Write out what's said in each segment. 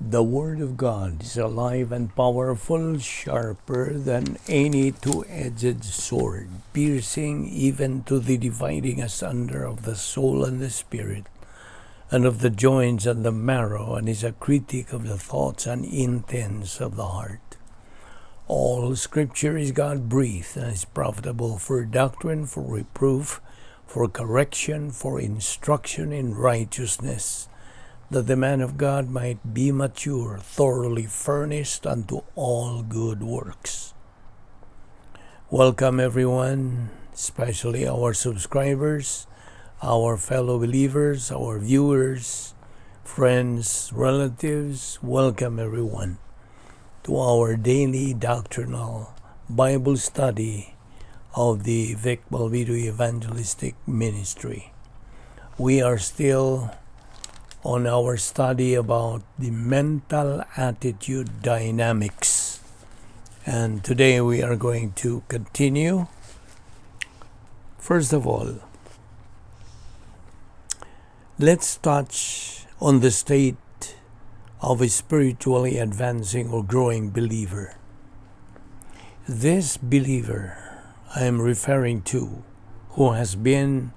The Word of God is alive and powerful, sharper than any two-edged sword, piercing even to the dividing asunder of the soul and the spirit, and of the joints and the marrow, and is a critic of the thoughts and intents of the heart. All Scripture is God-breathed and is profitable for doctrine, for reproof, for correction, for instruction in righteousness, that the man of God might be mature, thoroughly furnished unto all good works. Welcome everyone, especially our subscribers, our fellow believers, our viewers, friends, relatives. Welcome everyone to our daily doctrinal Bible study of the Vic Balbido Evangelistic Ministry. We are still on our study about the mental attitude dynamics. And today we are going to continue. First of all, let's touch on the state of a spiritually advancing or growing believer. This believer I am referring to, who has been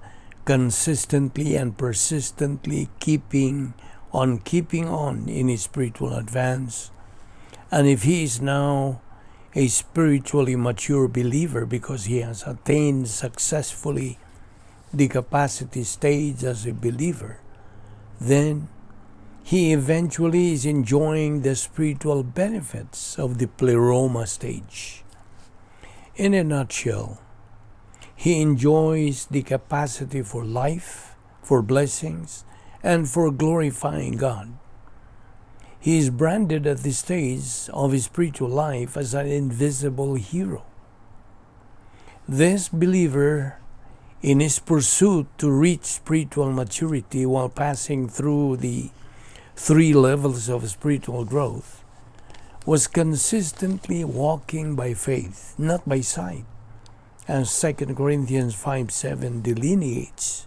consistently and persistently keeping on in his spiritual advance. And if he is now a spiritually mature believer because he has attained successfully the capacity stage as a believer, then he eventually is enjoying the spiritual benefits of the pleroma stage. In a nutshell, he enjoys the capacity for life, for blessings, and for glorifying God. He is branded at this stage of his spiritual life as an invisible hero. This believer, in his pursuit to reach spiritual maturity while passing through the 3 levels of spiritual growth, was consistently walking by faith, not by sight, as 2 Corinthians 5:7 delineates.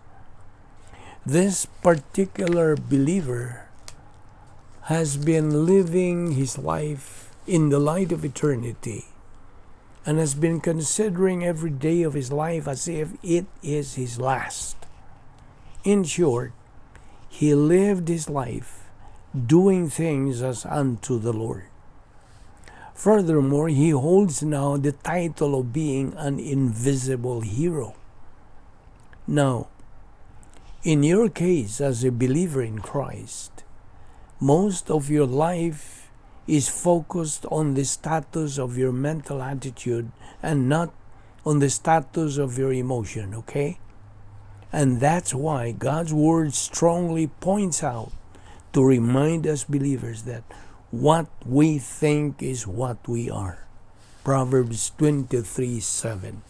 This particular believer has been living his life in the light of eternity and has been considering every day of his life as if it is his last. In short, he lived his life doing things as unto the Lord. Furthermore, he holds now the title of being an invisible hero. Now, in your case as a believer in Christ, most of your life is focused on the status of your mental attitude and not on the status of your emotion, okay? And that's why God's Word strongly points out to remind us believers that what we think is what we are. Proverbs 23:7.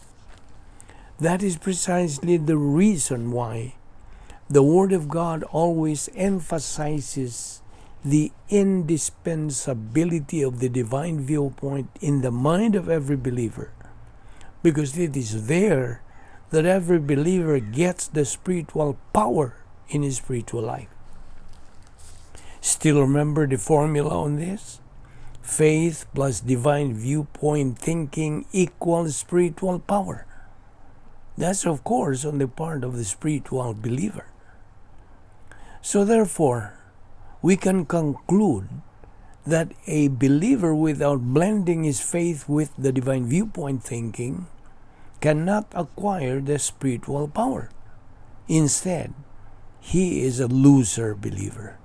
That is precisely the reason why the Word of God always emphasizes the indispensability of the divine viewpoint in the mind of every believer, because it is there that every believer gets the spiritual power in his spiritual life. Still remember the formula on this? Faith plus divine viewpoint thinking equals spiritual power. That's of course on the part of the spiritual believer. So therefore, we can conclude that a believer without blending his faith with the divine viewpoint thinking cannot acquire the spiritual power. Instead, he is a loser believer.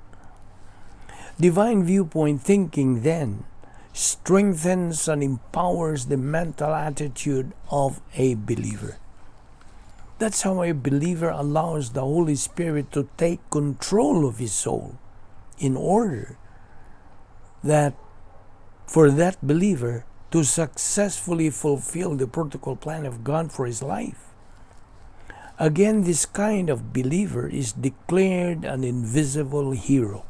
Divine viewpoint thinking then strengthens and empowers the mental attitude of a believer. That's how a believer allows the Holy Spirit to take control of his soul in order that for that believer to successfully fulfill the protocol plan of God for his life. Again, this kind of believer is declared an invisible hero.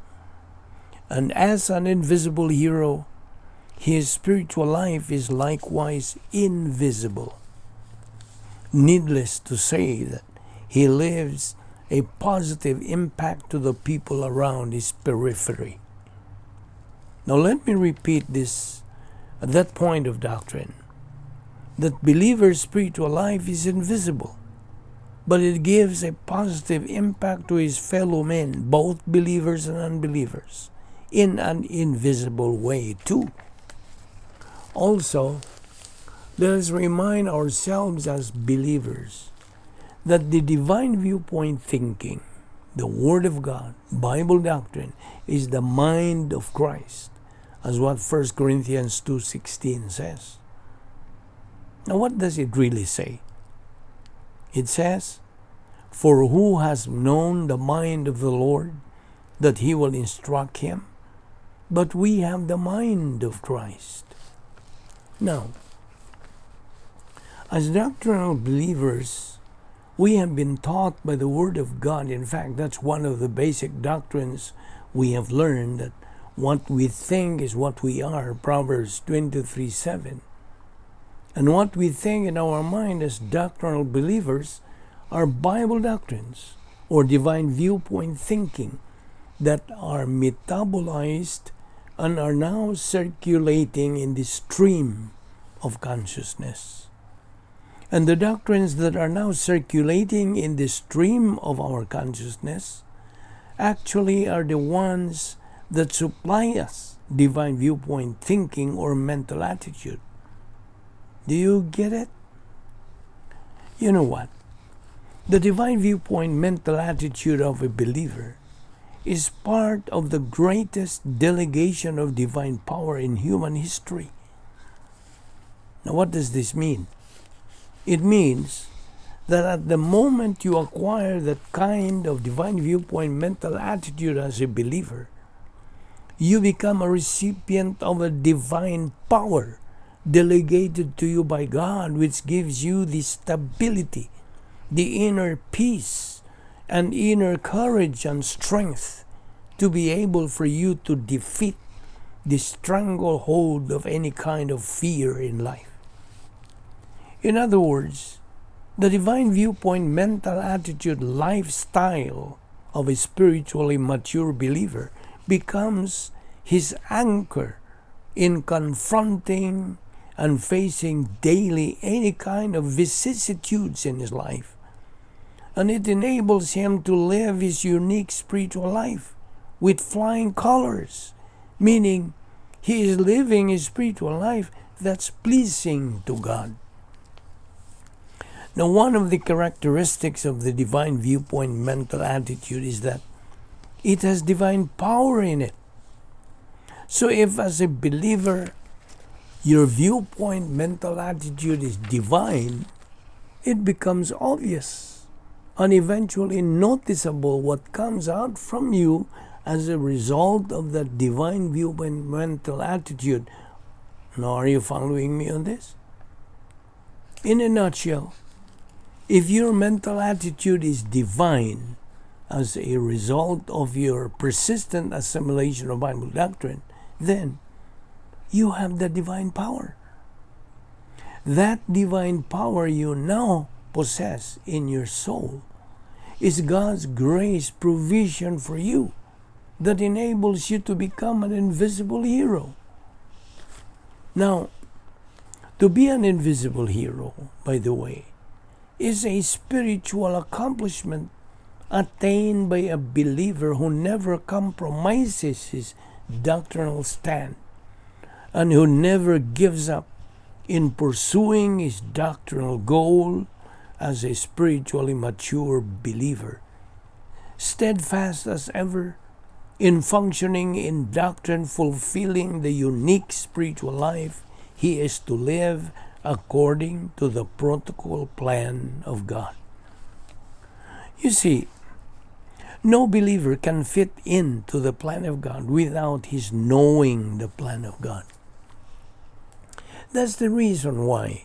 And as an invisible hero, his spiritual life is likewise invisible. Needless to say that he lives a positive impact to the people around his periphery. Now let me repeat this at that point of doctrine, that believer's spiritual life is invisible, but it gives a positive impact to his fellow men, both believers and unbelievers, in an invisible way too. Also, let us remind ourselves as believers that the divine viewpoint thinking, the Word of God, Bible doctrine, is the mind of Christ, as what 1 Corinthians 2:16 says. Now what does it really say? It says, "For who has known the mind of the Lord, that he will instruct him? But we have the mind of Christ." Now, as doctrinal believers, we have been taught by the Word of God. In fact, that's one of the basic doctrines we have learned, that what we think is what we are, Proverbs 23:7. And what we think in our mind as doctrinal believers are Bible doctrines or divine viewpoint thinking that are metabolized and are now circulating in the stream of consciousness. And the doctrines that are now circulating in the stream of our consciousness actually are the ones that supply us divine viewpoint thinking or mental attitude. Do you get it? You know what? The divine viewpoint mental attitude of a believer is part of the greatest delegation of divine power in human history. Now, what does this mean? It means that at the moment you acquire that kind of divine viewpoint mental attitude as a believer, you become a recipient of a divine power delegated to you by God, which gives you the stability, the inner peace, and inner courage and strength to be able for you to defeat the stranglehold of any kind of fear in life. In other words, the divine viewpoint mental attitude lifestyle of a spiritually mature believer becomes his anchor in confronting and facing daily any kind of vicissitudes in his life. And it enables him to live his unique spiritual life with flying colors, meaning he is living his spiritual life that's pleasing to God. Now, one of the characteristics of the divine viewpoint mental attitude is that it has divine power in it. So if as a believer, your viewpoint mental attitude is divine, it becomes obvious and eventually noticeable what comes out from you as a result of that divine viewpoint mental attitude. Now, are you following me on this? In a nutshell, if your mental attitude is divine as a result of your persistent assimilation of Bible doctrine, then you have the divine power. That divine power you now possess in your soul is God's grace provision for you that enables you to become an invisible hero. Now, to be an invisible hero, by the way, is a spiritual accomplishment attained by a believer who never compromises his doctrinal stand and who never gives up in pursuing his doctrinal goal as a spiritually mature believer, steadfast as ever in functioning in doctrine, fulfilling the unique spiritual life he is to live according to the protocol plan of God. You see, no believer can fit into the plan of God without his knowing the plan of God. That's the reason why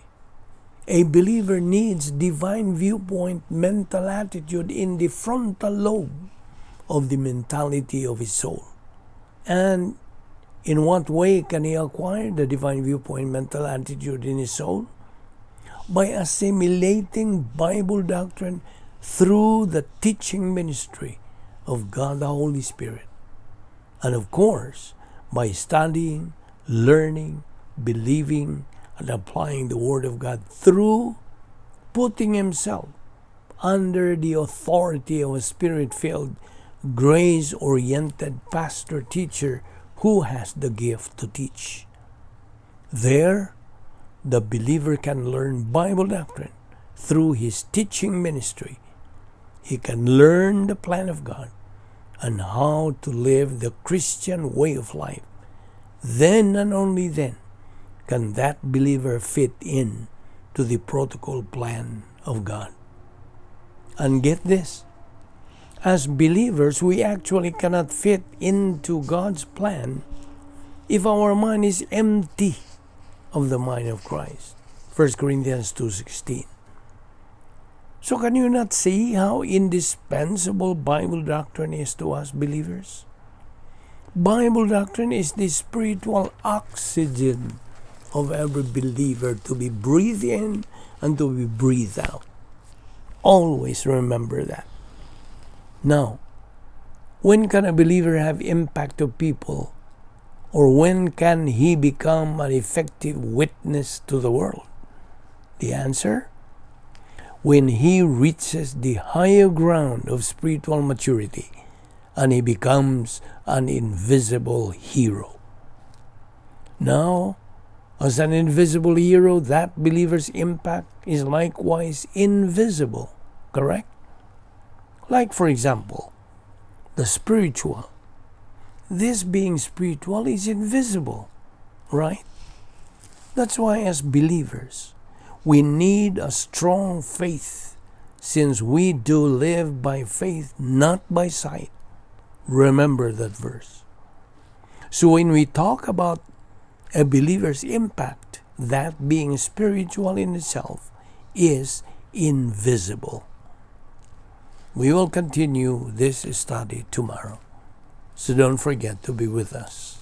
a believer needs divine viewpoint mental attitude in the frontal lobe of the mentality of his soul. And in what way can he acquire the divine viewpoint mental attitude in his soul? By assimilating Bible doctrine through the teaching ministry of God the Holy Spirit. And of course, by studying, learning, believing, and applying the Word of God through putting himself under the authority of a Spirit-filled, grace-oriented pastor-teacher who has the gift to teach. There, the believer can learn Bible doctrine through his teaching ministry. He can learn the plan of God and how to live the Christian way of life. Then and only then can that believer fit in to the protocol plan of God. And get this, as believers, we actually cannot fit into God's plan if our mind is empty of the mind of Christ. 1 Corinthians 2:16. So can you not see how indispensable Bible doctrine is to us believers? Bible doctrine is the spiritual oxygen of every believer to be breathed in and to be breathed out. Always remember that. Now, when can a believer have impact to people? Or when can he become an effective witness to the world? The answer? When he reaches the higher ground of spiritual maturity and he becomes an invisible hero. Now, as an invisible hero, that believer's impact is likewise invisible, correct? Like, for example, the spiritual. This being spiritual is invisible, right? That's why as believers, we need a strong faith, since we do live by faith, not by sight. Remember that verse. So when we talk about a believer's impact, that being spiritual in itself is invisible. We will continue this study tomorrow, so don't forget to be with us.